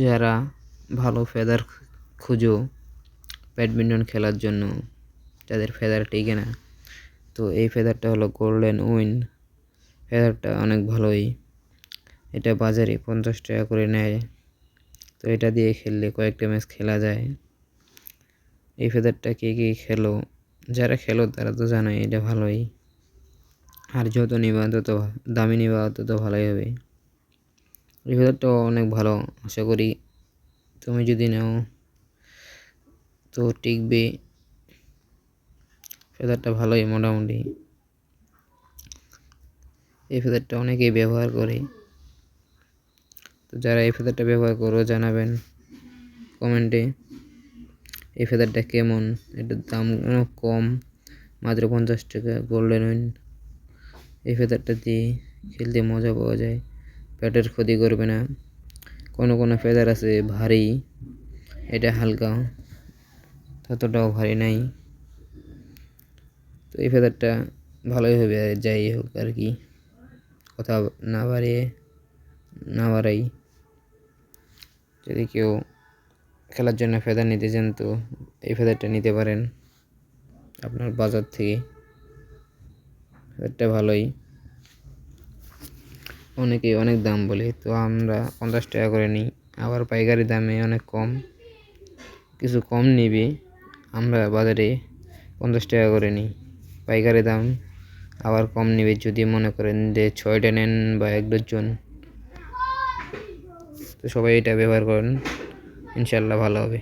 যারা ভালো ফেদার খুঁজো ব্যাডমিন্টন খেলার জন্য, যাদের ফেদার টেকে না, তো এই ফেদারটা হলো গোল্ডেন উইন। ফেদারটা অনেক ভালোই, এটা বাজারে 50 টাকা করে নেয়। তো এটা দিয়ে খেললে কয়েকটা ম্যাচ খেলা যায়। এই ফেদারটা কে কে খেলো, যারা খেলো তারা তো জানোই এটা ভালোই, আর যত নিবা তত দামি নিবা তত ভালোই হবে। এই ফেদারটাও অনেক ভালো, আশা করি তুমি যদি নাও তো টিকবে। ফেদারটা ভালোই মোটামুটি, এই ফেদারটা অনেকেই ব্যবহার করে। তো যারা এই ফেদারটা ব্যবহার করো জানাবেন কমেন্টে এই ফেদারটা কেমন। এটার দাম কম, মাত্র 50 টাকা, গোল্ডেন উইন। এই ফেদারটা দিয়ে খেলতে মজা পাওয়া যায়, ব্যাটের ক্ষতি করবে না। কোনো কোনো ফেদার আছে ভারী, এটা হালকা, ততটাও ভারী নাই। তো এই ফেদারটা ভালোই হবে, যাই হোক আর কি, কথা না বাড়াই। যদি কেউ খেলার জন্য ফেদার নিতে চান তো এই ফেদারটা নিতে পারেন আপনার বাজার থেকে। ফেদারটা ভালোই, অনেকেই অনেক দাম বলে, তো আমরা 50 টাকা করে নিই। আবার পাইকারি দামে অনেক কম, কিছু কম নিবে, আমরা বাজারে 50 টাকা করে নিই। পাইকারি দাম আবার কম নেবে যদি মনে করেন যে 6টা নেন বা 1 ডজন। তো সবাই এটা ব্যবহার করেন, ইনশাল্লাহ ভালো হবে।